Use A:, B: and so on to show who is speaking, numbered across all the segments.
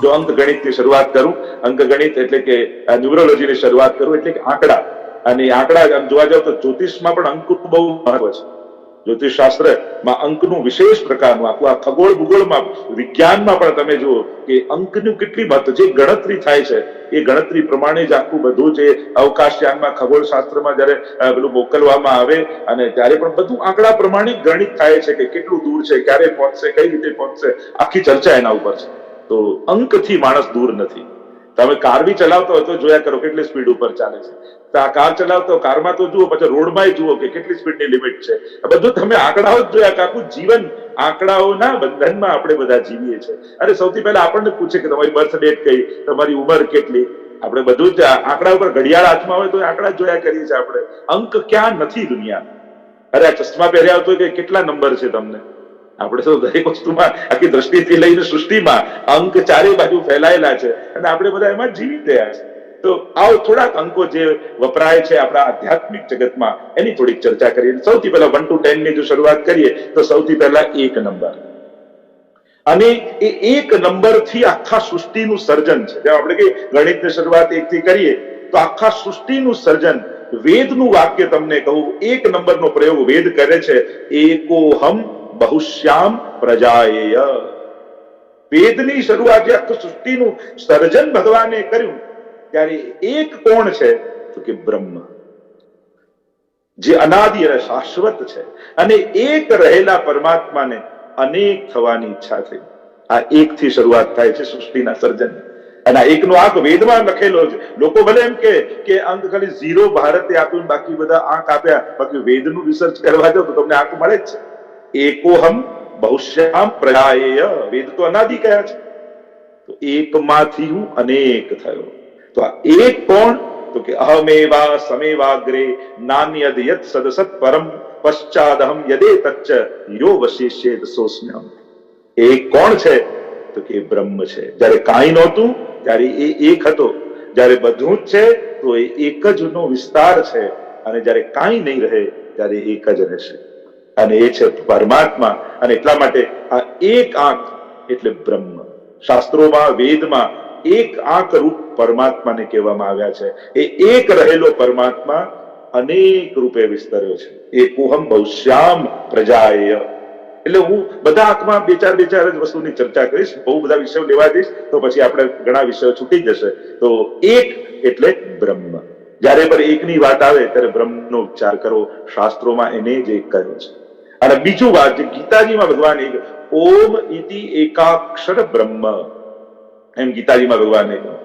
A: જો અંક ગણિતની શરૂઆત કરું, અંક ગણિત એટલે કે ન્યુમરોલોજીની શરૂઆત કરું એટલે કે આંકડા, અને આંકડા જોવા જાવ તો જ્યોતિષમાં પણ અંકનું બહુ મહત્વ છે. જ્યોતિષ શાસ્ત્રમાં અંકનું વિશેષ પ્રકારનું આખું આ ખગોળ ભૂગોળમાં વિજ્ઞાનમાં પણ તમે જુઓ કે અંકનું કેટલી મહત્વ, જે ગણતરી થાય છે એ ગણતરી પ્રમાણે જ આખું બધું જે અવકાશયાનમાં ખગોળ શાસ્ત્રમાં જયારે પેલું મોકલવામાં આવે અને ત્યારે પણ બધું આંકડા પ્રમાણે ગણિત થાય છે કે કેટલું દૂર છે, ક્યારે પહોંચશે, કઈ રીતે પહોંચશે, આખી ચર્ચા એના ઉપર છે. તો અંકથી માણસ દૂર નથી. તમે કાર બી ચલાવતો હોય તો જોયા કરો કેટલી સ્પીડ ઉપર ચાલે છે. કાર ચલાવતો કારમાં તો જુઓ, પછી રોડમાં જુઓ કે કેટલી સ્પીડની લિમિટ છે. બધું તમે આંકડાઓ જ જોયા કે આખું જીવન આંકડાઓના બંધનમાં આપણે બધા જીવીએ છીએ. અરે સૌથી પહેલા આપણને પૂછે કે તમારી બર્થ ડેટ કઈ, તમારી ઉંમર કેટલી, આપણે બધું જ આંકડા ઉપર ઘડિયાળ હાથમાં હોય તો આંકડા જ જોયા કરીએ છીએ આપણે. અંક ક્યાં નથી દુનિયા. અરે આ ચશ્મા પહેર્યા હોય તો કેટલા નંબર છે તમને? આપણે તો દરેક વસ્તુમાં આખી દ્રષ્ટિથી લઈને સૃષ્ટિમાં અંક ચારે બાજુ ફેલાયેલા છે અને આપણે બધા એમાં જીવી ગયા છે. તો આવો થોડાક અંકો જે વપરાય છે આપણા આધ્યાત્મિક જગતમાં એની થોડીક ચર્ચા કરીએ. સૌથી પહેલા 1 to 10 ની જો શરૂઆત કરીએ તો સૌથી પહેલા 1 નંબર, અને એ 1 નંબરથી આખા સૃષ્ટિનું સર્જન છે. જેમ આપણે કહીએ ગણિતની શરૂઆત 1 થી કરીએ તો આખા સૃષ્ટિનું સર્જન, વેદનું વાક્ય તમને કહું, 1 નંબરનો પ્રયોગ વેદ કરે છે, એકોહમ બહુશ્યામ પ્રજાયેય. વેદની શરૂઆત આખું સૃષ્ટિનું સર્જન ભગવાને કર્યું ત્યારે એક કોણ છે તો કે બ્રહ્મ, જે અનાદિ અને શાશ્વત છે, અને એક રહેલા પરમાત્માને અનેક થવાની ઈચ્છા થઈ. આ એક થી શરૂઆત થાય છે સૃષ્ટિના સર્જન, અને આ એકનો આંક વેદમાં લખેલો છે. લોકો ભલે એમ કે અંક ખાલી 0 ભારતે આપ્યું, બાકી બધા આંક આપ્યા, બાકી વેદનું રિસર્ચ કરવા જાવ તો તમને આંક મળે જ છે. એકોહમ બહુશ્યામ પ્રજાયેય, વેદ તો અનાદિ કયા છે, તો એકમાંથી હું અનેક થયો. તો આ એક કોણ તો કે અહમેવા સમેવાગ્રે નાન્યદ યત સદસત પરમ પશ્ચાદહમ યદે તચ્ચ યો વશિષ્યેત સોસ્મ્યહમ. એક કોણ છે તો કે બ્રહ્મ છે. જયારે કાંઈ નહોતું ત્યારે એ એક હતો, જયારે બધું જ છે તો એ એક જ નો વિસ્તાર છે, અને જયારે કાંઈ નહીં રહે ત્યારે એક જ રહેશે, અને એ છે પરમાત્મા. અને એટલા માટે આ એક આંક એટલે બ્રહ્મ. શાસ્ત્રોમાં વેદમાં એક આંક રૂપ પરમાત્માને કહેવામાં આવ્યા છે. એ એક રહેલો પરમાત્મા અનેક રૂપે વિસ્તર્યો છે. એકોહમ બહુશ્યામ પ્રજાયેય. એટલે હું બધા આંકમાં બે ચાર જ વસ્તુની ચર્ચા કરીશ. બહુ બધા વિષયો લેવા જઈશ તો પછી આપણે ઘણા વિષયો છૂટી જશે. તો એક એટલે બ્રહ્મ. જયારે પણ એકની વાત આવે ત્યારે બ્રહ્મનો ઉચ્ચાર કરો. શાસ્ત્રોમાં એને જ એક કહ્યું છે. અને બીજું વાત જે ગીતાજીમાં ભગવાન ઓમ ઇતિ એકાક્ષર બ્રહ્મ, એમ ગીતાજીમાં ભગવાને કહ્યું.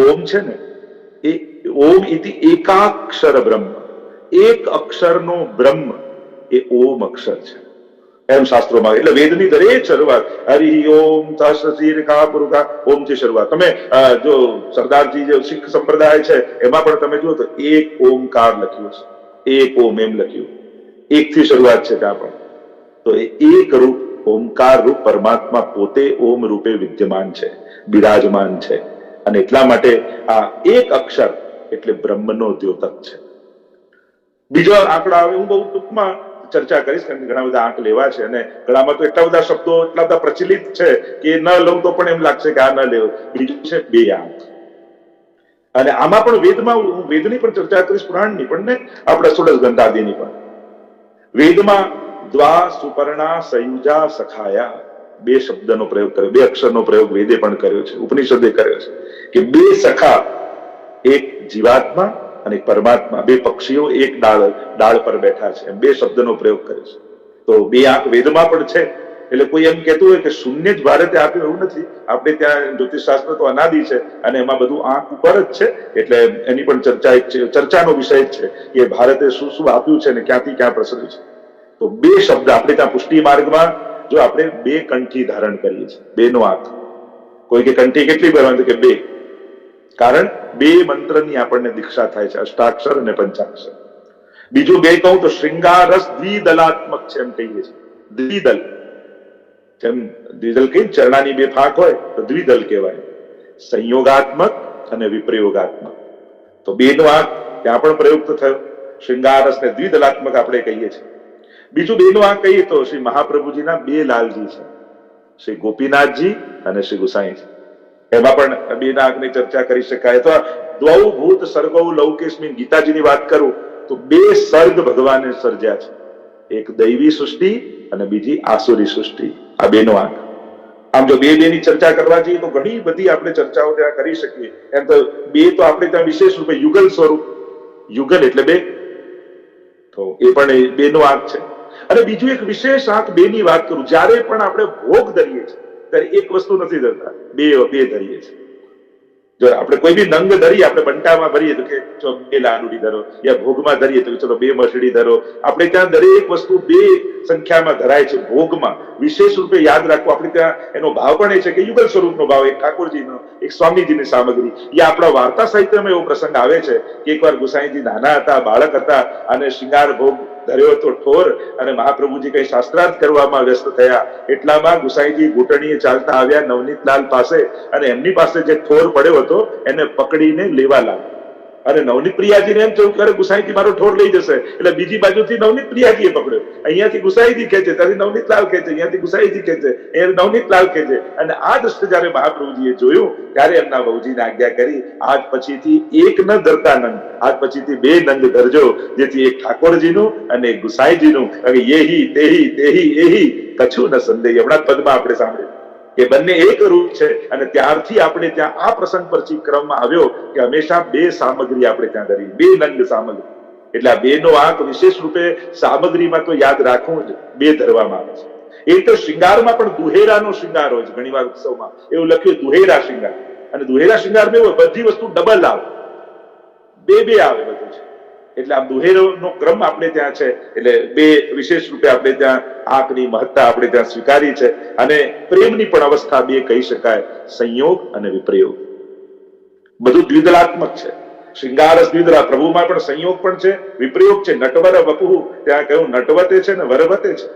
A: ઓમ છે ને એ ઓમ ઇતિ એકાક્ષર બ્રહ્મ, એક અક્ષરનો બ્રહ્મ એ ઓમ અક્ષર છે, એમ શાસ્ત્રોમાં. એટલે વેદની દરેક શરૂઆત હરિ ઓમ તસ્સીરકા ઓમ થી શરૂઆત. તમે જો સરદારજી જે શીખ સંપ્રદાય છે એમાં પણ તમે જુઓ તો એક ઓમકાર લખ્યું છે, એક ઓમ એમ લખ્યું, એક થી શરૂઆત છે ત્યાં પણ. તો એ એક રૂપ ઓમકાર રૂપ પરમાત્મા પોતે ઓમ રૂપે વિદ્યમાન છે, બિરાજમાન છે. અને એટલા માટે આ એક અક્ષર એટલે બ્રહ્મનો દ્યોતક છે. બીજો આંકડા હવે હું બહુ ટૂંકમાં ચર્ચા કરીશ, કારણ કે ઘણા બધા આંક લેવા છે અને ઘણામાં તો એટલા બધા શબ્દો એટલા બધા પ્રચલિત છે કે ન લઉં તો પણ એમ લાગશે કે આ ન લેવું. બીજું છે 2 આંક, અને આમાં પણ વેદમાં હું વેદની પણ ચર્ચા કરીશ, પુરાણની પણ ને આપણે ષોડશ ગ્રંથાદિની પણ. વેદમાં દ્વા સુપર્ણા સયુજા સખાયા 2 શબ્દનો પ્રયોગ કર્યો, 2 અક્ષરનો પ્રયોગ વેદે પણ કર્યો છે, ઉપનિષદે કર્યો છે કે 2 સખા, એક જીવાત્મા અને પરમાત્મા, 2 પક્ષીઓ એક ડાળ પર બેઠા છે, એમ 2 શબ્દનો પ્રયોગ કર્યો છે. તો 2 આંક વેદમાં પણ છે. એટલે કોઈ એમ કહેતું હોય કે શૂન્ય જ ભારતે આપ્યું, એવું નથી. આપણે ત્યાં જ્યોતિષ શાસ્ત્ર તો અનાદિ છે અને એમાં બધું આંક ઉપર જ છે. એટલે એની પણ ચર્ચાનો વિષય જ છે કે ભારતે શું શું આપ્યું છે અને ક્યાંથી ક્યાં પ્રસર્યું છે. તો 2 શબ્દ આપણે ત્યાં પુષ્ટિ માર્ગમાં જો આપણે 2 કંઠી ધારણ કરીએ છીએ, 2 નો આંક. કોઈ કે કંઠી કેટલી ભરવાની કે 2, કારણ 2 મંત્રની આપણને દીક્ષા થાય છે, અષ્ટાક્ષર અને પંચાક્ષર. બીજું 2 કહું તો શૃંગારસ દ્વિદલાત્મક છે એમ કહીએ છીએ. દ્વિદલ, જેમ દ્વિદલ કહીએ ચરણાની 2 ફાંક હોય તો દ્વિદલ કહેવાય. સંયોગાત્મક અને વિપ્રયોગાત્મક. તો 2 નો આંક ત્યાં પણ પ્રયુક્ત થયો. શૃંગારસ ને દ્વિદલાત્મક આપણે કહીએ છીએ. બીજું 2 નો આંક કહીએ તો શ્રી મહાપ્રભુજીના 2 લાલજી છે, શ્રી ગોપીનાથજી અને શ્રી ગુસાઈજી. એમાં પણ બે નાગની ચર્ચા કરી શકાય. અથવા દ્વૌ ભૂત સર્ગૌ લૌકેસ્મિન, ગીતાજીની વાત કરું તો બે સર્ગ ભગવાને સર્જ્યા છે, એક દૈવી સૃષ્ટિ અને બીજી આસુરી સૃષ્ટિ. આ બેનો આંક. આમ જો બે ની ચર્ચા કરવા જઈએ તો ઘણી બધી આપણે ચર્ચાઓ ત્યાં કરી શકીએ. એમ તો બે તો આપણે ત્યાં વિશેષ રૂપે યુગલ સ્વરૂપ, યુગલ એટલે બે, તો એ પણ બેનો આંક છે. અને બીજું એક વિશેષ આંક બે ની વાત કરું, જ્યારે પણ આપણે ભોગ ધરીએ છીએ ત્યારે એક વસ્તુ નથી ધરતા, બે ધરીએ છીએ. જો આપણે કોઈ બી નંગ ધરીએ, આપણે બંટામાં ભરીએ તો કે ચલો બે લાડુડી ધરો, યા ભોગમાં ધરીએ તો ચલો બે મસડી ધરો. આપણે ત્યાં દરેક વસ્તુ બે સંખ્યામાં ધરાય છે ભોગમાં. વિશેષ રૂપે યાદ રાખવું, આપણે ત્યાં એનો ભાવ પણ એ છે કે યુગલ સ્વરૂપનો ભાવ, એક ઠાકોરજીનો, એક સ્વામીજીની સામગ્રી. યા આપણા વાર્તા સાહિત્યમાં એવો પ્રસંગ આવે છે કે એકવાર ગુસાઈજી નાના હતા, બાળક હતા, અને શિંગાર ભોગ ધર્યો હતો ઠોર, અને મહાપ્રભુજી કઈ શાસ્ત્રાર્થ કરવામાં વ્યસ્ત થયા. એટલામાં ગુસાઈજી ઘૂંટણીએ ચાલતા આવ્યા નવનીતલાલ પાસે, અને એમની પાસે જે ઠોર પડ્યો હતો એને પકડીને લેવા લાગ્યા. અને નવનીત પ્રિયાજીને એમ થયું કે અરે ગુસાઈજી મારો ઠોર લઈ જશે, એટલે બીજી બાજુથી નવનીત પ્રિયાજીએ પકડ્યો. અહીંયાથી ગુસાઈજી ખેંચે, ત્યાંથી નવનીતલાલ ખેંચે, અહીંયાથી ગુસાઈજી ખેંચે, અહીંયા નવનીતલાલ ખેંચે. અને આ દ્રશ્ય જયારે મહાપ્રભુજીએ જોયું ત્યારે એમના બહુજીને આજ્ઞા કરી, આજ પછીથી એક ન ધરતા નંગ, આજ પછીથી બે નંગ ધરજો, જેથી એક ઠાકોરજીનું અને એક ગુસાઈજીનું. યેહી તેહી તેહી એહી કછું ન સંદેહ. હમણાં પદમાં આપણે સાંભળ્યું કે બંને એક રૂપ છે. અને ત્યારથી આપણે ત્યાં આ પ્રસંગ પરથી ક્રમમાં આવ્યો કે હંમેશા બે સામગ્રી આપણે ત્યાં ધરી, બે નંગ સામગ્રી. એટલે આ બે નો આંક વિશેષ રૂપે સામગ્રીમાં તો યાદ રાખવું જ, બે ધરવામાં આવે છે. એ તો શિંગારમાં પણ દુહેરાનો શિંગાર હોય છે. ઘણી વાર ઉત્સવમાં એવું લખ્યું દુહેરા શિંગાર, અને દુહેરા શિંગારમાં એવું બધી વસ્તુ ડબલ આવે, બે આવે બધું છે. એટલે આમ દુહેરોનો ક્રમ આપણે ત્યાં છે. એટલે બે વિશેષ રૂપે આપણે ત્યાં આંકની મહત્તા આપણે ત્યાં સ્વીકારી છે. અને પ્રેમની પણ અવસ્થા બે કહી શકાય, સંયોગ અને વિપ્રયોગ. બધું દ્વિદલાત્મક છે. શૃંગાર દ્વિદલા, પ્રભુમાં પણ સંયોગ પણ છે, વિપ્રયોગ છે. નટવર વપુઃ, ત્યાં કહ્યું નટવતે છે ને વરવતે છે,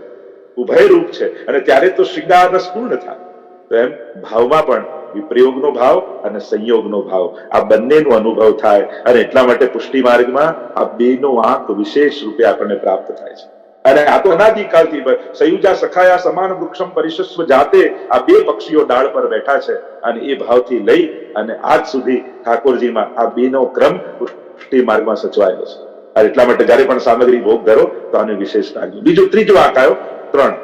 A: ઉભય રૂપ છે. અને ત્યારે તો શૃંગાર રસ પૂર્ણ થાય. તો એમ ભાવમાં પણ વિપ્રયોગનો ભાવ અને સંયોગનો ભાવ, આ બંનેનો અનુભવ થાય. અને એટલા માટે પુષ્ટિ માર્ગમાં આ બેનો આંક વિશેષ રૂપે આપણને પ્રાપ્ત થાય છે. અને આ તો અનાદિકાળથી સયુજા સખાયા સમાન વૃક્ષમ પરિશસ્વ જાતે, આ બે પક્ષીઓ ડાળ પર બેઠા છે. અને એ ભાવથી લઈ અને આજ સુધી ઠાકોરજીમાં આ બેનો ક્રમ પુષ્ટિ માર્ગમાં સચવાયેલો છે. અને એટલા માટે જયારે પણ સામગ્રી ભોગ ધરો તો આને વિશેષ રાખજો. બીજું ત્રીજો આંક આવ્યો ત્રણ.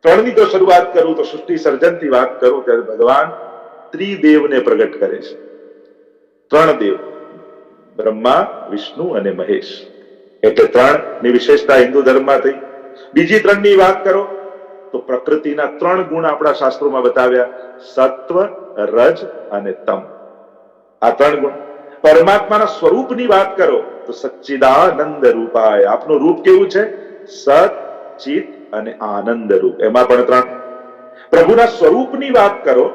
A: ત્રણની જો શરૂઆત કરું તો સૃષ્ટિ સર્જનથી વાત કરું ત્યારે ભગવાન ત્રિદેવને પ્રગટ કરે છે. ત્રણ દેવ, બ્રહ્મા, વિષ્ણુ અને મહેશ. એટલે ત્રણ ની વિશેષતા હિન્દુ ધર્મમાં થઈ. બીજી ત્રણ ની વાત કરો તો પ્રકૃતિના ત્રણ ગુણ આપણા શાસ્ત્રોમાં બતાવ્યા, સત્વ, રજ અને તમ. આ ત્રણ ગુણ. પરમાત્માના સ્વરૂપની વાત કરો તો સચ્ચિદાનંદ રૂપાય. આપનું રૂપ કેવું છે? સત, ચિત અને આનંદ રૂપ. એમાં પણ ત્રણ. પ્રભુના સ્વરૂપની વાત કરો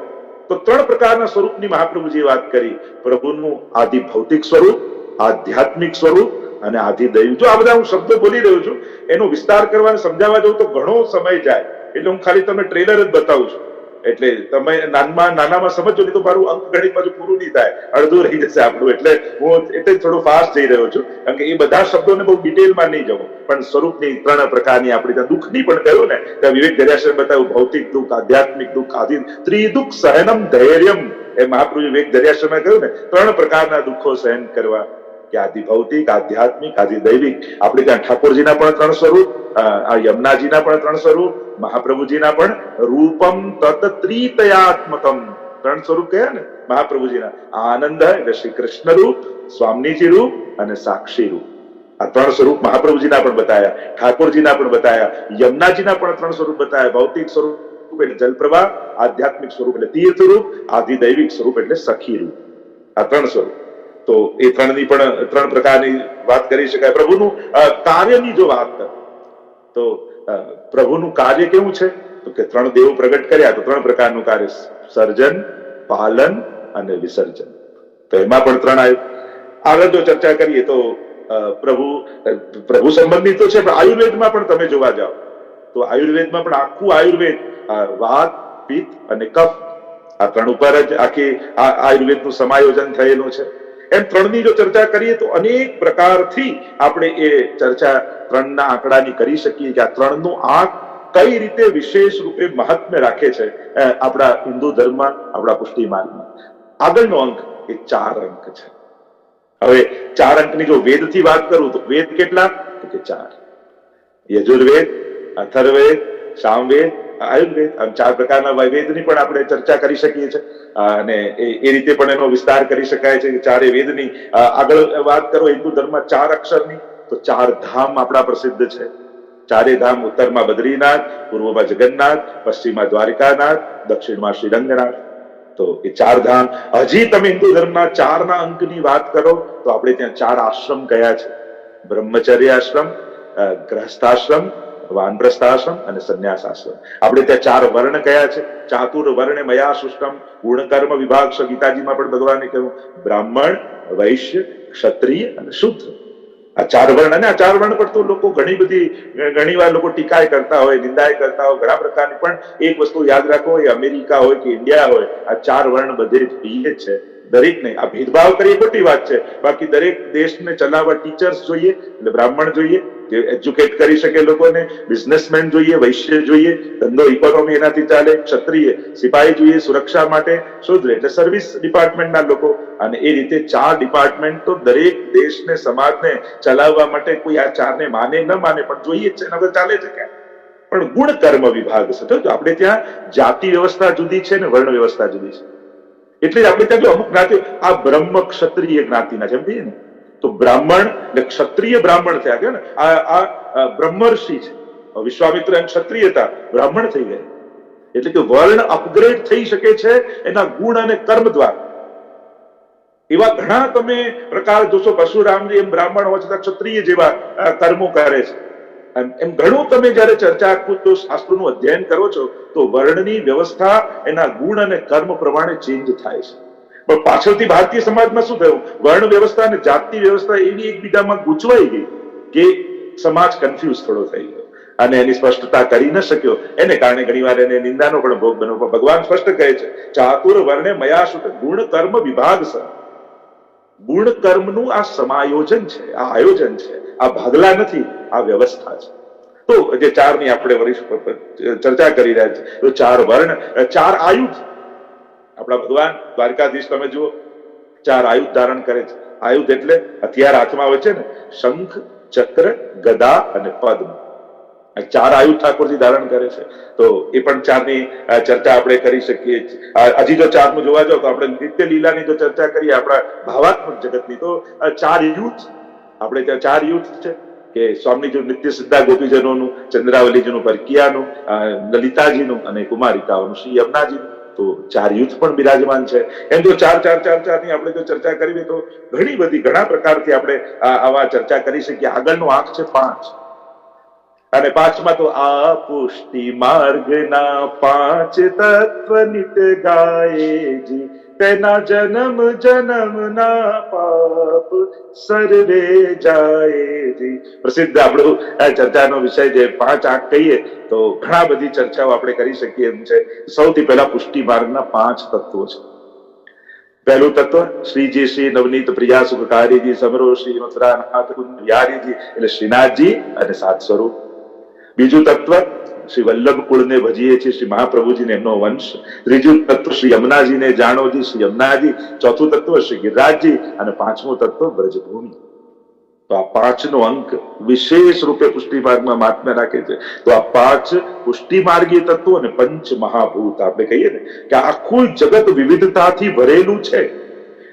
A: તો ત્રણ પ્રકારના સ્વરૂપની મહાપ્રભુજીએ વાત કરી. પ્રભુનું આદિ ભૌતિક સ્વરૂપ, આધ્યાત્મિક સ્વરૂપ અને આદિ દૈવ. જો આ બધા હું શબ્દો બોલી રહ્યો છું, એનો વિસ્તાર કરવા સમજાવવા જવું તો ઘણો સમય જાય. એટલે હું ખાલી તમને ટ્રેલર જ બતાવું છું. એટલે તમે નાનામાં સમજો નહીં તો મારું અંક ગણિત બાજુ પૂરું નહીં થાય, અડધું રહી જશે આપણું. એટલે હું એટલે થોડો ફાસ્ટ જઈ રહ્યો છું, કારણ કે એ બધા શબ્દોને બહુ ડિટેલમાં નહીં જવું. પણ સ્વરૂપની ત્રણ પ્રકારની આપણે ત્યાં દુઃખની પણ કહ્યું ને, ત્યાં વિવેક દરિયાશ્રમ બતાવ્યું, ભૌતિક દુઃખ, આધ્યાત્મિક દુઃખ, આદિ ત્રિદુઃખ સહનમ ધૈર્યમ. એ મહાપ્રભુ વિવેક દરિયાશ્રમે કહ્યું ને, ત્રણ પ્રકારના દુઃખો સહન કરવા, કે આદિ ભૌતિક, આધ્યાત્મિક, આદિ દૈવિક. આપણે ત્યાં ઠાકોરજીના પણ ત્રણ સ્વરૂપ, આ યમુનાજીના પણ ત્રણ સ્વરૂપ, મહાપ્રભુજીના પણ રૂપમ તત ત્રિતયાત્મકમ, ત્રણ સ્વરૂપ કયા ને મહાપ્રભુજીના. આનંદ એટલે શ્રી કૃષ્ણ રૂપ, સ્વામીજી રૂપ અને સાક્ષી રૂપ. આ ત્રણ સ્વરૂપ મહાપ્રભુજીના પણ બતાયા, ઠાકોરજીના પણ બતાયા, યમુનાજીના પણ ત્રણ સ્વરૂપ બતાયા. ભૌતિક સ્વરૂપ એટલે જલપ્રવાહ, આધ્યાત્મિક સ્વરૂપ એટલે તીર્થ રૂપ, આદિ દૈવિક સ્વરૂપ એટલે સખી રૂપ. આ ત્રણ સ્વરૂપ. તો એ ત્રણની પણ ત્રણ પ્રકારની વાત કરી શકાય. પ્રભુનું કાર્યની જો વાત કરે તો પ્રભુનું કાર્ય કેવું છે તો કે ત્રણ દેવો પ્રગટ કર્યા તો ત્રણ પ્રકારનું કાર્ય, સર્જન, પાલન અને વિસર્જન. તો એમાં પણ ત્રણ આવ્યું. આગળ જો ચર્ચા કરીએ તો પ્રભુ સંબંધી તો છે, પણ આયુર્વેદમાં પણ તમે જોવા જાઓ તો આયુર્વેદમાં પણ આખું આયુર્વેદ વાત, પિત્ત અને કફ, આ ત્રણ ઉપર જ આખી આયુર્વેદનું સમાયોજન થયેલું છે. એમ ત્રણની જો ચર્ચા કરીએ તો અનેક પ્રકારથી આપણે એ ચર્ચા ત્રણના આંકડાની કરી શકીએ કે આ ત્રણનું આંક કઈ રીતે વિશેષ રૂપે મહાત્મ્ય રાખે છે આપણા હિન્દુ ધર્મમાં, આપણા પુષ્ટિ માર્ગમાં. આગળનો અંક એ 4 અંક છે. હવે 4 અંકની જો વેદથી વાત કરું તો વેદ કેટલા? તો કે 4. યજુર્વેદ, અથર્વવેદ, સામવેદ, આયુર્વેદ. આમ 4 પ્રકારના વેદની પણ આપણે ચર્ચા કરી શકીએ છીએ અને એ રીતે પણ એનો વિસ્તાર કરી શકાય છે કે 4 વેદની. આગળ વાત કરો હિન્દુ ધર્મમાં 4 અક્ષરની, તો 4 ધામ આપણા પ્રસિદ્ધ છે. 4 ધામ, ઉત્તરમાં બદ્રીનાથ, પૂર્વમાં જગન્નાથ, પશ્ચિમમાં દ્વારિકાનાથ, દક્ષિણમાં શ્રીરંગનાથ. તો એ 4 ધામ. હજી તમે હિન્દુ ધર્મના 4ના અંકની વાત કરો તો આપણે ત્યાં 4 આશ્રમ કયા છે? બ્રહ્મચર્ય આશ્રમ, ગ્રહસ્થાશ્રમ, વાનપ્રસ્થાશ્રમ અને સંન્યાસ આશ્રમ. આપણે ત્યાં 4 વર્ણ કયા છે? ચાતુર વર્ણે મયા સૃષ્ટમ. ગુણકર્મ વિભાગ ગીતાજીમાં પણ ભગવાને કહ્યું બ્રાહ્મણ, વૈશ્ય, ક્ષત્રિય અને શુદ્ર. આ 4 વર્ણ. અને આ 4 વર્ણ પર તો લોકો ઘણી વાર લોકો ટીકાય કરતા હોય, નિંદાય કરતા હોય, ઘણા પ્રકારની. પણ એક વસ્તુ યાદ રાખો, એ અમેરિકા હોય કે ઇન્ડિયા હોય, આ 4 વર્ણ બધે જોઈએ છે. દરેક ને આ ભેદભાવ કરી ખોટી વાત છે. બાકી દરેક દેશને ચલાવવા ટીચર્સ જોઈએ, એટલે બ્રાહ્મણ જોઈએ જે એજ્યુકેટ કરી શકે લોકોને, બિઝનેસમેન જોઈએ, વૈશ્ય જોઈએ, ધંધો ઇકોનોમી એનાથી ચાલે, ક્ષત્રિય સિપાહી જોઈએ સુરક્ષા માટે, શુદ્ર એટલે સર્વિસ ડિપાર્ટમેન્ટના લોકો. અને એ રીતે 4 ડિપાર્ટમેન્ટ તો દરેક દેશને, સમાજને ચલાવવા માટે કોઈ આ 4ને માને ન માને પણ જોઈએ જ છે, નગર ચાલે છે ક્યાં. પણ ગુણ કર્મ વિભાગ છે. તો આપણે ત્યાં જાતિ વ્યવસ્થા જુદી છે ને વર્ણ વ્યવસ્થા જુદી છે. એટલે આપણે ત્યાં જો અમુક જ્ઞાતિઓ આ બ્રહ્મ ક્ષત્રિય જ્ઞાતિના જેમ કહીએ ને, તો બ્રાહ્મણ એટલે ક્ષત્રિય બ્રાહ્મણ થયા કે ને, આ બ્રહ્મર્ષિ છે. વિશ્વામિત્ર એમ ક્ષત્રિય હતા, બ્રાહ્મણ થઈ ગયા. એટલે કે વર્ણ અપગ્રેડ થઈ શકે છે એના ગુણ અને કર્મ દ્વારા. એવા ઘણા તમે પ્રકાર જોશો. પરશુરામજી એમ બ્રાહ્મણ હોવા છતાં ક્ષત્રિય જેવા કર્મો કરે છે. એમ ઘણું તમે જયારે ચર્ચા શાસ્ત્રોનું અધ્યયન કરો છો તો વર્ણની વ્યવસ્થા એના ગુણ અને કર્મ પ્રમાણે ચેન્જ થાય છે. પણ પાછળથી ભારતીય સમાજમાં શું થયું? વર્ણ વ્યવસ્થા અને જાતિ વ્યવસ્થા એવી એકબીજામાં ગૂંચવાઈ ગઈ કે સમાજ કન્ફ્યુઝ થોડો થઈ ગયો અને એની સ્પષ્ટતા કરી ન શક્યો. એને કારણે ઘણીવાર એને નિંદાનો પણ ભોગ બન્યો. પણ ભગવાન સ્પષ્ટ કહે છે ચાતુર વર્ણે મયા શુટ ગુણ કર્મ વિભાગ સર. ગુણ કર્મનું આ સમાયોજન છે, આ આયોજન છે, આ ભાગલા નથી, આ વ્યવસ્થા છે. તો જે 4ની આપણે ચર્ચા કરી રહ્યા છીએ, તો 4 વર્ણ, 4 આયુધ. આપણા ભગવાન દ્વારકાધીશ તમે જુઓ 4 આયુધ ધારણ કરે છે. આયુધ એટલે હથિયાર હાથમાં હોય છે ને, શંખ, ચક્ર, ગદા અને પદ્મ. 4 આયુધ ઠાકોરજી ધારણ કરે છે. તો એ પણ 4ની ચર્ચા આપણે કરી શકીએ. હજી જો 4નું જોવા જાવ તો આપણે નિત્ય લીલાની જો ચર્ચા કરીએ આપણા ભાવાત્મક જગતની, તો 4 યુથ. આપણે ત્યાં 4 યુથ છે કે સ્વામીજીનું નિત્ય સિદ્ધા ગોપીજનોનું, ચંદ્રાવલીજીનું પરકિયાનું, લલિતાજીનું અને કુમારિકાઓનું શ્રી યમુનાજીનું. તો 4 યુથ પણ બિરાજમાન છે. એમ જો 4 ની આપણે જો ચર્ચા કરીએ તો ઘણા પ્રકારથી આપણે આવા ચર્ચા કરી શકીએ. આગળનો આંક છે 5. અને 5માં તો આ પુષ્ટિ માર્ગના 5 તત્વ નિત ગાયેજી, તેના જન્મ જન્મના પાપ સર્વે જાયેજી. પ્રસિદ્ધ આપણું ચર્ચાનો વિષય જે 5 આંક કહીએ તો ઘણા બધી ચર્ચાઓ આપણે કરી શકીએ એમ છે. સૌથી પહેલા પુષ્ટિ માર્ગના 5 તત્વો છે. પહેલું તત્વ શ્રીજી શ્રી નવનીત પ્રિયા સુખકારીજી સમરો શ્રી મથુરાનાથ બિહારીજી એટલે શ્રીનાથજી અને 7 સ્વરૂપ. બીજું તત્વ શ્રી વલ્લભ કુળને ભજીએ છીએ, શ્રી મહાપ્રભુજીને એમનો વંશ. ત્રીજું તત્વ શ્રી યમુનાજીને જાણોજી, શ્રી યમુનાજી. ચોથું તત્વ શ્રી ગિરિરાજજી અને 5મું તત્વ બ્રજભૂમિ. તો આ 5નો અંક વિશેષ રૂપે પુષ્ટિ માર્ગમાં મહાત્મ્ય રાખે છે. તો આ 5 પુષ્ટિ માર્ગીય તત્વો અને પંચ મહાભૂત આપણે કહીએ ને કે આખું જગત વિવિધતાથી ભરેલું છે,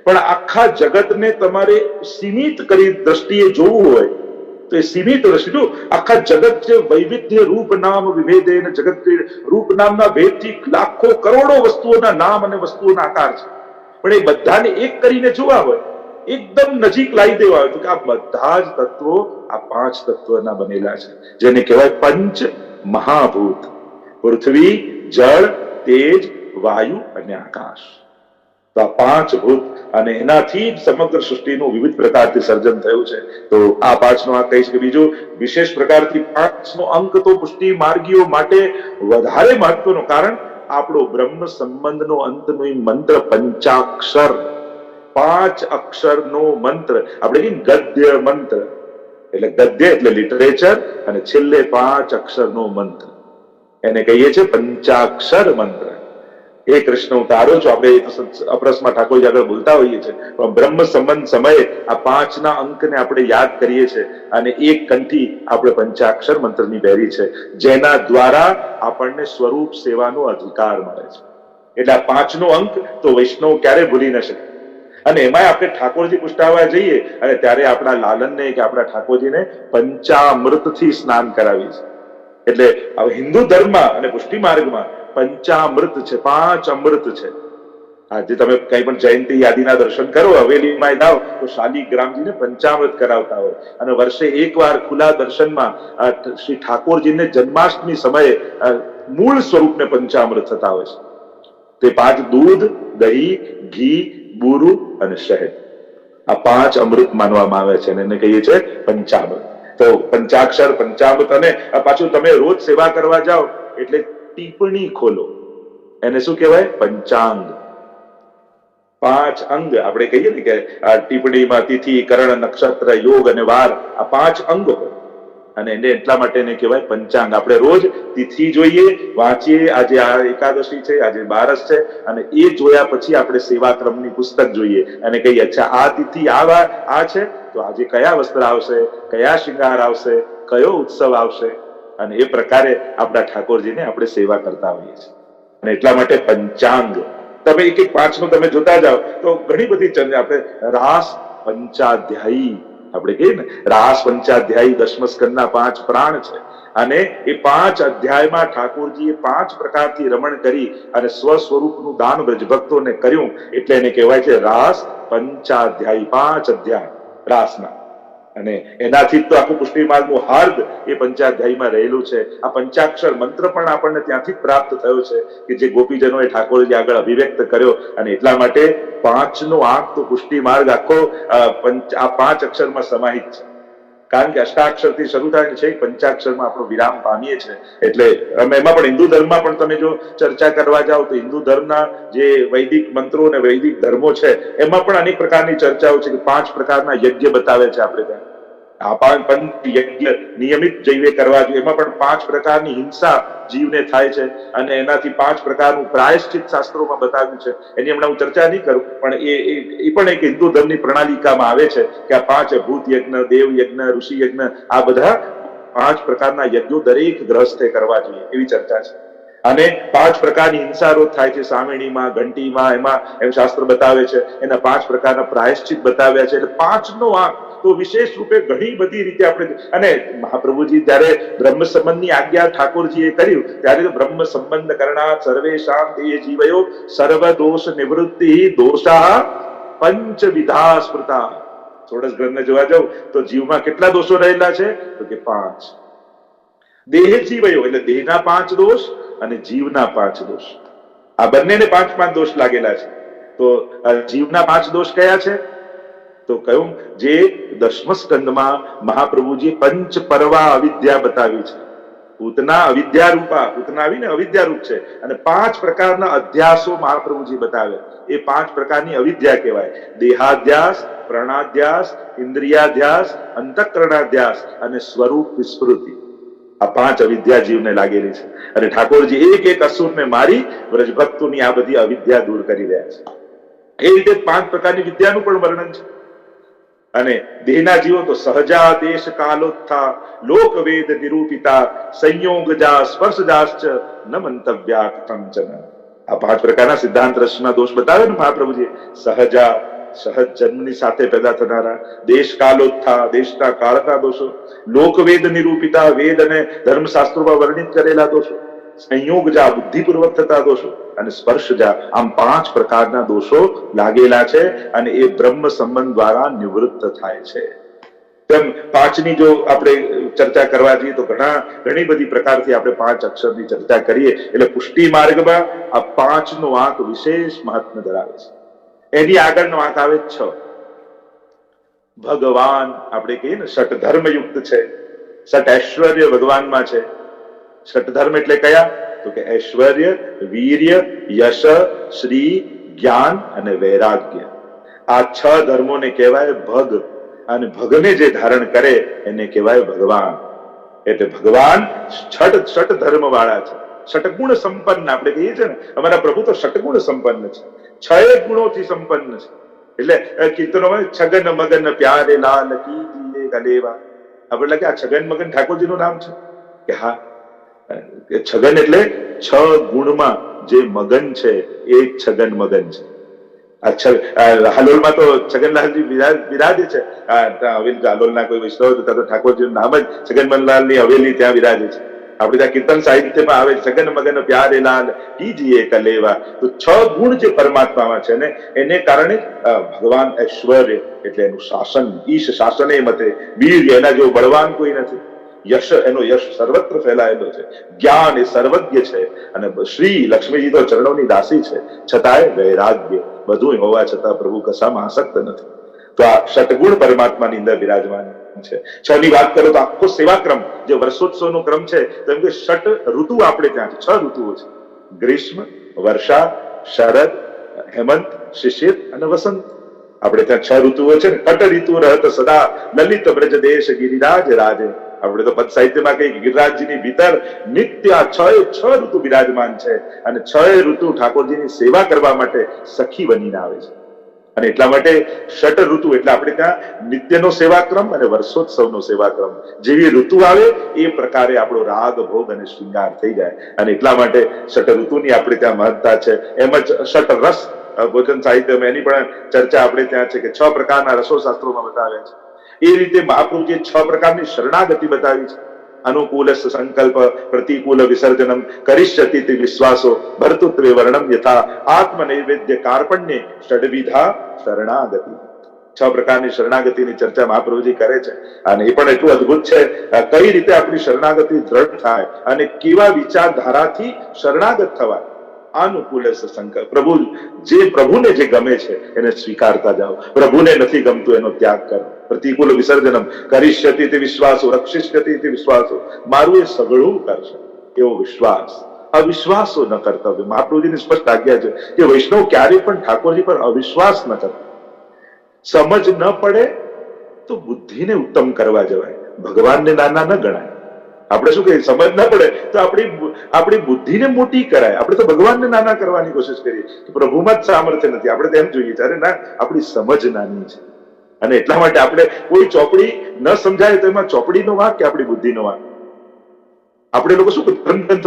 A: પણ આખા જગતને તમારે સીમિત કરી દ્રષ્ટિએ જોવું હોય તો એ સીમિત દ્રષ્ટિ જો આખા જગત જે વૈવિધ્ય રૂપ નામ વિભેદે જગત રૂપ નામના ભેદથી લાખો કરોડો વસ્તુઓના નામ અને વસ્તુઓના આકાર છે, પણ એ બધાને એક કરીને જોવા હોય, એકદમ નજીક લાવી દેવા હોય તો કે આ બધા જ તત્વો આ 5 તત્વના બનેલા છે, જેને કહેવાય પંચ મહાભૂત. પૃથ્વી, જળ, તેજ, વાયુ અને આકાશ. તો આ 5 ભૂત અને એનાથી સમગ્ર સૃષ્ટિનું વિવિધ પ્રકારથી સર્જન થયું છે. તો આ 5નો આ કહીશ કે બીજું વિશેષ પ્રકારથી 5નો અંક તો પુષ્ટિ માર્ગીઓ માટે વધારે મહત્વનો, કારણ આપણો બ્રહ્મ સંબંધનો અંતનો મંત્ર પંચાક્ષર, 5 અક્ષરનો મંત્ર. આપણે કહીએ ગદ્ય મંત્ર એટલે ગદ્ય એટલે લિટરેચર અને છેલ્લે 5 અક્ષરનો મંત્ર. એને કહીએ છીએ પંચાક્ષર મંત્ર. એ કૃષ્ણ હું તારો છું, આપણે અપરસમાં ઠાકોરજી આગળ બોલતા હોઈએ છીએ, પણ બ્રહ્મ સંબંધ સમયે આ 5ના અંકને આપણે યાદ કરીએ છીએ અને એક કંઠી આપણે પંચાક્ષર મંત્રની બેરી છે, જેના દ્વારા આપણને સ્વરૂપ સેવાનો અધિકાર મળે છે. એટલે આ 5નો અંક તો વૈષ્ણવ ક્યારે ભૂલી ન શકે. અને એમાં આપણે ઠાકોરજી પુષ્ટાવા જઈએ અને ત્યારે આપણા લાલનને કે આપણા ઠાકોરજીને પંચામૃતથી સ્નાન કરાવીએ છીએ. એટલે હિન્દુ ધર્મમાં અને પુષ્ટિ માર્ગમાં પંચામૃત છે, 5 અમૃત છે. આજે તમે કઈ પણ જયંતિ યાદીના દર્શન કરો, હવેલીમાં જાઓ તો શાલિગ્રામજીને પંચામૃત કરાવતા હોય અને વર્ષે એકવાર ખુલ્લા દર્શનમાં શ્રી ઠાકોરજીને જન્માષ્ટમી સમયે મૂળ સ્વરૂપને પંચામૃત થતા હોય છે. તે 5 દૂધ, દહીં, ઘી, બુરું અને શહેદ, આ 5 અમૃત માનવામાં આવે છે અને એને કહીએ છીએ પંચામૃત. તો પંચાક્ષર, પંચામૃત, અને પાછું તમે રોજ સેવા કરવા જાઓ એટલે ટીપણી ખોલો, એને શું કહેવાય? પંચાંગ. 5 અંગ આપણે કહીએ ને કે આ ટીપણીમાં તિથિ, કરણ, નક્ષત્ર, યોગ અને વાર, આ 5 અંગો હોય અને એને એટલા માટે એને કહેવાય પંચાંગ. આપણે રોજ તિથિ જોઈએ, વાંચીએ, આજે આ એકાદશી છે, આજે બારસ છે, અને એ જોયા પછી આપણે સેવાક્રમની પુસ્તક જોઈએ અને કહીએ અચ્છા આ તિથિ આ છે તો આજે કયા વસ્ત્ર આવશે, કયા શૃંગાર આવશે, કયો ઉત્સવ આવશે, અને એ પ્રકારે આપણા ઠાકોરજીને આપણે સેવા કરતા હોઈએ છીએ. અને એટલા માટે પંચાંગ. તમે એક 5નું તમે જોતા જાઓ તો ઘણી બધી આપણે રાસ પંચાધ્યાયી આપણે કહીએ ને, રાસ પંચાધ્યાયી 10મ સ્કંદના 5 પ્રાણ છે અને એ 5 અધ્યાયમાં ઠાકોરજીએ 5 પ્રકારથી રમણ કરી અને સ્વસ્વરૂપનું દાન બ્રજભક્તોને કર્યું, એટલે એને કહેવાય છે રાસ પંચાધ્યાયી. 5 અધ્યાય રાસના, અને એનાથી તો આખું પુષ્ટિ માર્ગનું હાર્દ એ પંચાધ્યાયીમાં રહેલું છે. આ પંચાક્ષર મંત્ર પણ આપણને ત્યાંથી જ પ્રાપ્ત થયો છે કે જે ગોપીજનોએ ઠાકોરજી આગળ અભિવ્યક્ત કર્યો, અને એટલા માટે 5નો આંક તો પુષ્ટિ માર્ગ આખો આ 5 અક્ષરમાં સમાહિત છે. કારણ કે અષ્ટાક્ષરથી શરૂ થાય છે, પંચાક્ષરમાં આપણો વિરામ પામીએ છીએ. એટલે એમાં પણ હિન્દુ ધર્મમાં પણ તમે જો ચર્ચા કરવા જાઓ તો હિન્દુ ધર્મના જે વૈદિક મંત્રો અને વૈદિક ધર્મો છે એમાં પણ અનેક પ્રકારની ચર્ચાઓ છે કે 5 પ્રકારના યજ્ઞ બતાવે છે. આપણે ત્યાં આ 5 યજ્ઞ નિયમિત જૈવે કરવા જોઈએ. એમાં પણ 5 પ્રકારની હિંસા જીવને થાય છે અને એનાથી 5 પ્રકારનું પ્રાયશ્ચિત શાસ્ત્રોમાં બતાવ્યું છે. એની હમણાં હું ચર્ચા નહીં કરું, પણ એ પણ એક હિન્દુ ધર્મની પ્રણાલિકામાં આવે છે કે આ 5 ભૂત યજ્ઞ, દેવ યજ્ઞ, ઋષિ યજ્ઞ, આ બધા 5 પ્રકારના યજ્ઞો દરેક ગ્રહસ્થે કરવા જોઈએ, એવી ચર્ચા છે. અને 5 પ્રકારની હિંસારોધ થાય છે સામેણીમાં, ઘંટીમાં, એમાં એમ શાસ્ત્ર બતાવે છે. એના 5 પ્રકારના પ્રાયશ્ચિત બતાવ્યા છે. એટલે 5નો આંક તો વિશેષ રૂપે ઘણી બધી રીતે આપણે, અને મહાપ્રભુજી ત્યારે બ્રહ્મ સંબંધની આજ્ઞા ઠાકોરજીએ કર્યું ત્યારે તો બ્રહ્મ સંબંધ કરણા સર્વેશામ દેહ જીવયો સર્વ દોષ નિવૃત્તિ દોષા પંચવિધા સ્મૃતા. ષોડશ ગ્રંથને જોવા જાવ તો જીવમાં કેટલા દોષો રહેલા છે? તો કે 5. દેહ જીવયો એટલે દેહના 5 દોષ અને જીવના 5 દોષ, આ બંનેને 5 દોષ લાગેલા છે. તો જીવના 5 દોષ કયા છે? તો કયું? જે 10મ સ્કંદમાં મહાપ્રભુજી પંચ પરવા અવિદ્યા બતાવી છે. પૂતના અવિદ્યા રૂપા, પૂતના આવીને અવિદ્યા રૂપ છે, અને 5 પ્રકારના અધ્યાસો મહાપ્રભુજી બતાવ્યા. એ 5 પ્રકારની અવિદ્યા કહેવાય: દેહાધ્યાસ, પ્રાણાધ્યાસ, ઇન્દ્રિયાધ્યાસ, અંતઃકરણાધ્યાસ અને સ્વરૂપ વિસ્મૃતિ. આ 5 અવિદ્યા જીવને લાગેલી છે અને ઠાકોરજી એક અસુરને મારી વ્રજભક્તોની આ બધી અવિદ્યા દૂર કરી રહ્યા છે. એ રીતે 5 પ્રકારની વિદ્યાનું પણ વર્ણન છે. અને દેહના જીવો તો સહજા દેશ કાલોત્થા લોક વેદ નિરૂપિતા સંયોગજા સ્પર્શજાશ્ચ ન મંતવ્યા કંચન. આ 5 પ્રકારના સિદ્ધાંત રસના દોષ બતાવે ને મહાપ્રભુજી. સહજા, સહજ જન્મની સાથે પેદા થનારા. દેશ કાલોત્થા, દેશના કાળના દોષો. લોકવેદ નિરૂપિતા, વેદ અને ધર્મશાસ્ત્રોમાં વર્ણિત કરેલા દોષો. સંયોગજા, બુદ્ધિપૂર્વક થતા દોષો. અને સ્પર્શજા, આમ 5 પ્રકારના દોષો લાગેલા છે અને એ બ્રહ્મ સંબંધ દ્વારા નિવૃત્ત થાય છે. તેમ 5ની જો આપણે ચર્ચા કરવા જઈએ તો ઘણી બધી પ્રકારથી આપણે 5 અક્ષરની ચર્ચા કરીએ. એટલે પુષ્ટિ માર્ગમાં આ 5નો આંક વિશેષ મહત્વ ધરાવે છે. એની આગળનો આંક આવે 6. ભગવાન આપણે કહીએ ને ષટ ધર્મ યુક્ત છે, ષટ ઐશ્વર્ય ભગવાનમાં છે. ષટ ધર્મ એટલે કયા? તો કે ઐશ્વર્ય, વીર્ય, યશ, શ્રી, જ્ઞાન અને વૈરાગ્ય. આ 6 ધર્મોને કહેવાય ભગ, અને ભગને જે ધારણ કરે એને કહેવાય ભગવાન. એટલે ભગવાન ષટ ધર્મ વાળા છે. ષટગુણ સંપન્ન આપણે કહીએ છીએ ને, અમારા પ્રભુ તો ષટગુણ સંપન્ન છે, 6 ગુણોથી સંપન્ન છે. એટલે કીર્તનોમાં છગન મગન પ્યારે લાલ કી જીએ ગલેવા, આપણે લાગે આ છગન મગન ઠાકોરજીનું નામ છે કે હા, છગન એટલે 6 ગુણમાં જે મગન છે એ છગન મગન છે. હાલોલમાં તો છગનલાલજી વિરાજે છે. હાલોલના કોઈ વૈષ્ણવ તો ઠાકોરજીનું નામ જ છગનલાલની હવેલી ત્યાં વિરાજે છે. આપણે ત્યાં કીર્તન સાહિત્યમાં આવે છગન મગન પ્યારે લાલ કીજીએ કલેવા. તો 6 ગુણ જે પરમાત્મામાં છે ને એને કારણે ભગવાન ઐશ્વર્ય એટલે એનું શાસન, ઈશ શાસને મતે વીર્ય, એના જેવો બળવાન કોઈ નથી. યશ, એનો યશ સર્વત્ર ફેલાયેલો છે. જ્ઞાન એ સર્વજ્ઞ છે. અને શ્રી લક્ષ્મીજી તો ચરણોની દાસી છે, છતાંય વૈરાગ્ય બધું હોવા છતાં પ્રભુ કશામાં આસક્ત નથી. તો આ ષટગુણ પરમાત્માની અંદર બિરાજમાન છે. 6 ની વાત કરો તો આખો સેવાક્રમ જે વર્ષોત્સવનો ક્રમ છે, તો એમ કે ષટ ઋતુ આપણે ત્યાં છે, 6 ઋતુઓ છે. ગ્રીષ્મ, વર્ષા, શરદ, હેમંત, શિશિર અને વસંત. આપણે ત્યાં 6 ઋતુઓ છે ને. કટ ઋતુ રહત સદા લલિત બ્રજ દેશ ગિરિરાજ રાજે. આપણે તો પદ સાહિત્યમાં કહીએ ગિરિરાજજીની ભીતર નિત્ય 6 ઋતુ બિરાજમાન છે. અને 6 ઋતુ ઠાકોરજીની સેવા કરવા માટે સખી બનીને આવે છે. અને એટલા માટે ષટ ઋતુ એટલે આપણે ત્યાં નિત્યનો સેવાક્રમ અને વર્ષોત્સવનો સેવાક્રમ, જેવી ઋતુ આવે એ પ્રકારે આપણો રાગ ભોગ અને શૃંગાર થઈ જાય. અને એટલા માટે ષટ ઋતુની આપણે ત્યાં મહત્તા છે. એમ જ ષટ રસ ભોજન સાહિત્યમાં એની પણ ચર્ચા આપણે ત્યાં છે કે 6 પ્રકારના રસો શાસ્ત્રોમાં બતાવ્યા છે. એ રીતે મહાપ્રભુજીએ 6 પ્રકારની શરણાગતિ બતાવી છે. અનુકૂલ સંકલ્પ, પ્રતિકૂલ વિસર્જનમ, કરિષ્યતિ વિશ્વાસો, ભર્તૃત્વે વર્ણમ યથા, આત્મનૈવેદ્ય કાર્પણ્ય, ષડવિધા શરણાગતિ. 6 પ્રકારની શરણાગતિની ચર્ચા મહાપ્રભુજી કરે છે. અને એ પણ એટલું અદભુત છે કઈ રીતે આપણી શરણાગતિ દ્રઢ થાય અને કેવા વિચારધારાથી શરણાગત થવાય. અનુકૂલ સંકલ્પ, પ્રભુને જે ગમે છે એને સ્વીકારતા જાઓ, પ્રભુને નથી ગમતું એનો ત્યાગ કરો. પ્રતિકૂલ વિસર્જનમ, કરિષ્યતિ તે વિશ્વાસો, રક્ષિષ્યતિ તે વિશ્વાસો, મારું એ સગળું કરશે એવો વિશ્વાસ. અવિશ્વાસો ન કરતા. મહાપ્રભુજીની સ્પષ્ટ આજ્ઞા છે કે વૈષ્ણવ ક્યારેય પણ ઠાકોરજી પર અવિશ્વાસ ન કરતા. સમજ ન પડે તો બુદ્ધિને ઉત્તમ કરવા જવાય, ભગવાનને નાના ન ગણાય. આપણે શું કહીએ, સમજ ન પડે તો આપણી બુદ્ધિને મોટી કરાય. આપણે તો ભગવાનને નાના કરવાની કોશિશ કરીએ કે પ્રભુમાં જ સામર્થ્ય નથી. આપણે તેમ જોઈએ ત્યારે ના, આપણી સમજ નાની છે. અને એટલા માટે આપણે કોઈ ચોપડી ન સમજાય તો એમાં ચોપડીનો વાંક કે આપણી બુદ્ધિનો વાંક. આપણે લોકો શું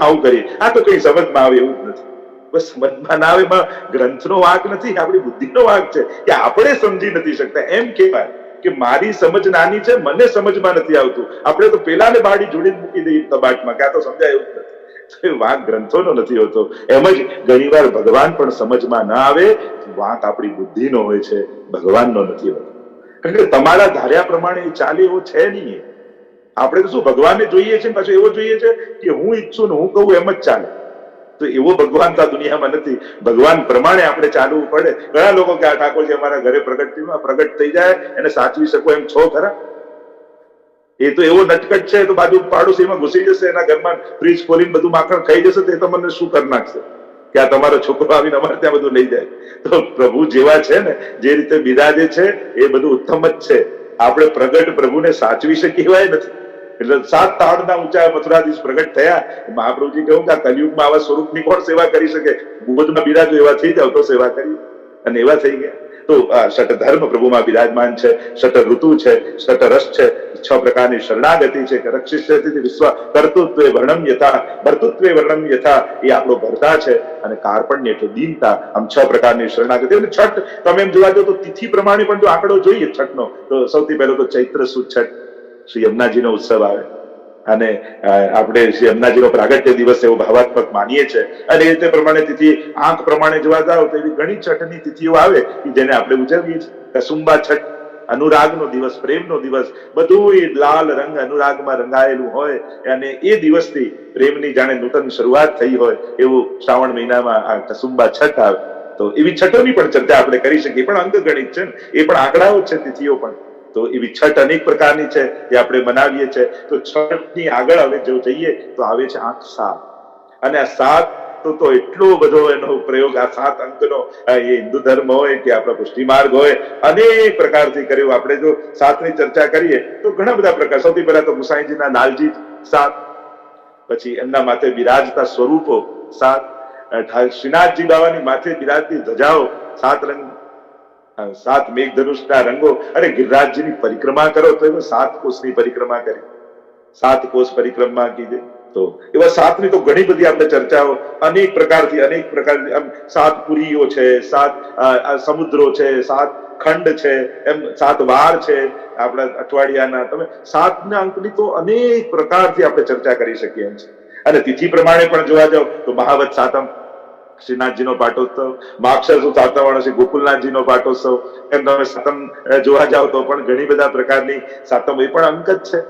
A: આવું કરીએ, આ તો કઈ સમજમાં આવે એવું જ નથી. બસ સમજમાં ના આવે એમાં ગ્રંથનો વાંક નથી, આપણી બુદ્ધિનો વાંક છે કે આપણે સમજી નથી શકતા. એમ કહેવાય કે મારી સમજ નાની છે, મને સમજમાં નથી આવતું. આપણે તો પેલાને બાળી જોડીને મૂકી દઈએ કબાટમાં કે આ તો સમજાય એવું નથી. વાંક ગ્રંથોનો નથી હોતો. એમ જ ઘણીવાર ભગવાન પણ સમજમાં ના આવે, વાંક આપણી બુદ્ધિનો હોય છે, ભગવાનનો નથી હોતો. કારણ કે તમારા ધાર્યા પ્રમાણે એ ચાલે એવો છે નહીં. આપણે તો શું ભગવાનને જોઈએ છે, પાછું એવો જોઈએ છે કે હું ઈચ્છું ને હું કહું એમ જ ચાલે. તો એવો ભગવાન તો આ દુનિયામાં નથી. ભગવાન પ્રમાણે આપણે ચાલવું પડે. ઘણા લોકો કે આ ઠાકોરજી અમારા ઘરે પ્રગટ થઈ જાય, એને સાચવી શકો એમ છો ખરા? એ તો એવો નટકટ છે, તો બાજુ પાડોશીમાં ઘૂસી જશે, એના ઘરમાં ફ્રીજ ખોલીને બધું માખણ ખાઈ જશે, તો એ તમને શું કરી નાખશે કે આ તમારો છોકરો આવીને અમારે ત્યાં બધું લઈ જાય. તો પ્રભુ જેવા છે ને, જે રીતે બિરાજે છે એ બધું ઉત્તમ જ છે. આપણે પ્રગટ પ્રભુને સાચવી શકીએ એવાય નથી. એટલે 7 તાળના ઊંચા મથુરાધીશ પ્રગટ થયા. મહાપ્રભુજી કહ્યું કે આ કલિયુગમાં આવા સ્વરૂપની કોણ સેવા કરી શકે? ભૂપતમાં બિરાજો એવા થઈ જાવ તો સેવા કરી. અને એવા થઈ ગયા. તો આ ષટ ધર્મ પ્રભુમાં બિરાજમાન છે, ષટ ઋતુ છે, ષટ રસ છે, 6 પ્રકારની શરણાગતિ છે કે રક્ષિષ્યતિ વિશ્વા, કર્તૃત્વે વર્ણમ યથા, ભર્તૃત્વે વર્ણમ યથા, એ આપણો ભરતા છે. અને કાર્પણ્ય એટલે દીનતા. આમ 6 પ્રકારની શરણાગતિ. અને છઠ તમે એમ જોવા જાવ તો તિથિ પ્રમાણે પણ જો આંકડો જોઈએ છઠનો, તો સૌથી પહેલો તો ચૈત્ર સુદ છઠ, શ્રી યમુનાજીનો ઉત્સવ આવે. અને આપણે શ્રી યમુનાજીનો પ્રાગટ્ય દિવસ એવો ભાવાત્મક માનીએ છીએ. અને એ રીતે પ્રમાણે તિથિ આંક પ્રમાણે જોવા જાવ તો એવી ઘણી છઠની તિથિઓ આવે જેને આપણે ઉજવીએ છીએ. કસુંબા છઠ, અનુરાગનો દિવસ, પ્રેમનો દિવસ, બધું લાલ રંગ અનુરાગમાં રંગાયેલું હોય. અને એ દિવસથી પ્રેમની જાણે નૂતન શરૂઆત થઈ હોય એવું શ્રાવણ મહિનામાં આ કસુંબા છઠ આવે. તો એવી છઠોની પણ ચર્ચા આપણે કરી શકીએ. પણ અંકગણિત છે ને, એ પણ આંકડાઓ છે, તિથિઓ પણ. તો એવી છઠ અનેક પ્રકારની છે જે આપણે મનાવીએ છીએ. તો છઠની આગળ હવે જો જઈએ તો આવે છે આંક 7. અને આ 7 તો એટલો બધો એનો પ્રયોગ, આ 7 અંકનો, એ હિન્દુ ધર્મ હોય કે આપણા પુષ્ટિ માર્ગ હોય, અનેક પ્રકારથી કર્યું. આપણે જો 7ની ચર્ચા કરીએ તો ઘણા બધા પ્રકાર. સૌથી પહેલા તો ગુસાઈજીના લાલજી 7, પછી એમના માથે બિરાજતા સ્વરૂપો 7, શ્રીનાથજી બાવાની માથે બિરાજતી ધજાઓ 7 રંગ, 7 મેઘધનુષના રંગો. અરે ગિરિરાજજીની પરિક્રમા કરો તો એમાં 7 કોષની પરિક્રમા કરી, 7 કોષ પરિક્રમા કીધી. તો એવા 7ની તો ઘણી બધી આપણે ચર્ચાઓ અનેક પ્રકારથી 7 પુરીઓ છે, 7 સમુદ્રો છે, 7 ખંડ છે, એમ 7 વાર છે આપણા અઠવાડિયાના. તમે 7ના અંકની તો અનેક પ્રકારથી આપણે ચર્ચા કરી શકીએ એમ છે. અને તિથિ પ્રમાણે પણ જોવા જાવ તો મહાવત સાતમ શ્રીનાથજીનો પાટોત્સવ, માક્ષર સુદ સાતમ ગોકુલનાથજીનો પાટોત્સવ. એમ તમે સાતમ જોવા જાવ તો પણ ઘણી બધા પ્રકારની સાતમ એ પણ અંક જ છે.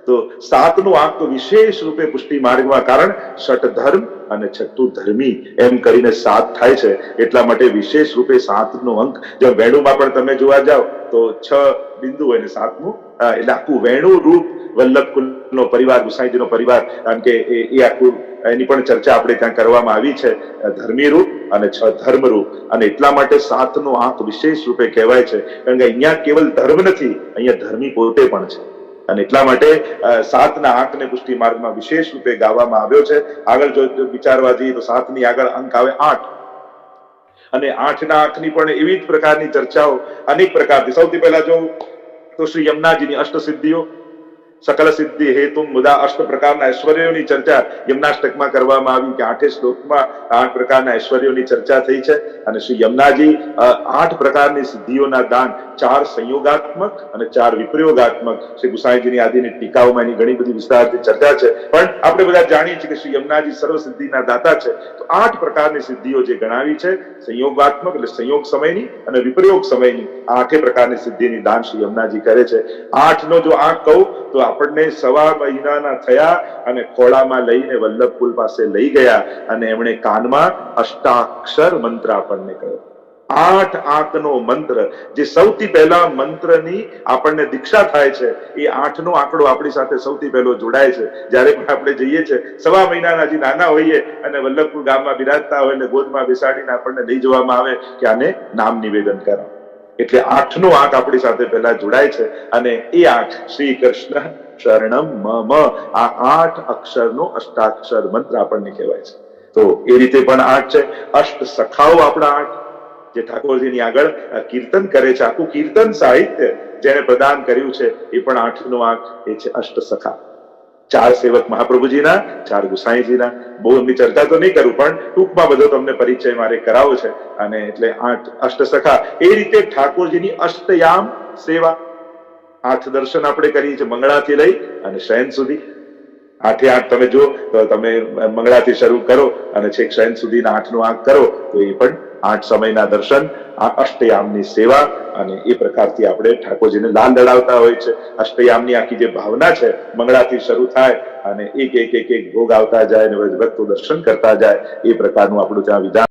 A: તો 7નું આંક તો વિશેષ રૂપે પુષ્ટિ માર્ગમાં, કારણ ષટ ધર્મ અને છઠ્ઠું ધર્મી એમ કરીને 7 થાય છે. એટલા માટે વિશેષ રૂપે 7નો અંક, જેમ વેણુમાં પણ તમે જોવા જાવ તો 6 બિંદુ અને 7મું, એટલે આખું વેણુ રૂપ વલ્લભકુલનો પરિવાર, ગુસાઈજીનો પરિવાર, કારણ કે એ આખું એની પણ ચર્ચા આપણે ત્યાં કરવામાં આવી છે, ધર્મી રૂપ અને 6 ધર્મ રૂપ. અને એટલા માટે 7નો આંક વિશેષ રૂપે કહેવાય છે, કારણ કે અહીંયા કેવલ ધર્મ નથી, અહીંયા ધર્મી પોતે પણ છે. અને એટલા માટે 7ના આંકને પુષ્ટિ માર્ગમાં વિશેષ રૂપે ગાવામાં આવ્યો છે. આગળ જો વિચારવા જઈએ તો 7ની આગળ અંક આવે 8, અને 8ના આંકની પણ એવી જ પ્રકારની ચર્ચાઓ અનેક પ્રકારથી. સૌથી પહેલા જો તો શ્રી યમુનાજીની અષ્ટ સિદ્ધિઓ, સકલ સિદ્ધિ હેતુ મુદા અષ્ટ પ્રકારના ઐશ્વર્યોની ચર્ચા યમુનાષ્ટકમાં કરવામાં આવી, કે 8 શ્લોકમાં 8 પ્રકારના ઐશ્વર્યોની ચર્ચા થઈ છે. અને શ્રી યમુનાજી 8 પ્રકારની સિદ્ધિઓના દાન, 4 સંયોગાત્મક અને 4 વિપ્રયોગાત્મક. શ્રી ગુસાઈજીની આદિની ટીકાઓમાં એની ઘણી બધી વિસ્તારથી ચર્ચા છે, પણ આપણે બધા જાણીએ છીએ કે શ્રી યમુનાજી સર્વ સિદ્ધિના દાતા છે. તો 8 પ્રકારની સિદ્ધિઓ જે ગણાવી છે, સંયોગાત્મક એટલે સંયોગ સમયની અને વિપ્રયોગ સમયની, 8 પ્રકારની સિદ્ધિની દાન શ્રી યમુનાજી કરે છે. 8નો જો આંક કહું તો આપણને 1.25 મહિનાના થયા અને ખોળામાં લઈને વલ્લભકુલ પાસે લઈ ગયા, અને એમણે કાનમાં અષ્ટાક્ષર મંત્ર આપણને કહ્યો. 8 આંકનો મંત્ર, જે સૌથી પહેલા મંત્રની આપણને દીક્ષા થાય છે, એ 8નો આંકડો આપણી સાથે સૌથી પહેલો જોડાય છે. જ્યારે પણ આપણે જઈએ છીએ 1.25 મહિનાના જે નાના હોઈએ અને વલ્લભકુલ ગામમાં બિરાજતા હોય એટલે ગોદમાં બેસાડીને આપણને લઈ જવામાં આવે કે આને નામ નિવેદન કરો. એટલે 8નો આંક આપણી સાથે પહેલા જોડાય છે. અને એ આંક શ્રી કૃષ્ણ શરણમ મમ, આ 8 અક્ષરનો અષ્ટાક્ષર મંત્ર આપણને કહેવાય છે. તો એ રીતે પણ 8 છે. અષ્ટ સખાઓ આપણા 8, જે ઠાકોરજીની આગળ કીર્તન કરે છે, આખું કીર્તન સાહિત્ય જેને પ્રદાન કર્યું છે, એ પણ 8નો આંક એ છે અષ્ટ સખા. 4 સેવક મહાપ્રભુજીના, 4 ગુસાઈજીના. બહુ એમની ચર્ચા તો નહીં કરું, પણ ટૂંકમાં બધો તમને પરિચય મારે કરાવો છે. અને એટલે 8 અષ્ટ સખા. એ રીતે ઠાકોરજીની અષ્ટયામ સેવા, 8 દર્શન આપણે કરીએ છીએ, મંગળાથી લઈ અને શયન સુધી. 8 તમે જો તો તમે મંગળાથી શરૂ કરો અને છેક શયન સુધીના 8નો આંક કરો તો એ પણ 8 સમયના દર્શન, આ અષ્ટયામની સેવા. અને એ પ્રકારથી આપણે ઠાકોરજીને લાલ લડાવતા હોય છે. અષ્ટયામની આખી જે ભાવના છે, મંગળાથી શરૂ થાય અને એક ભોગ આવતા જાય અને ભક્તો દર્શન કરતા જાય, એ પ્રકારનું આપણું ત્યાં વિધાન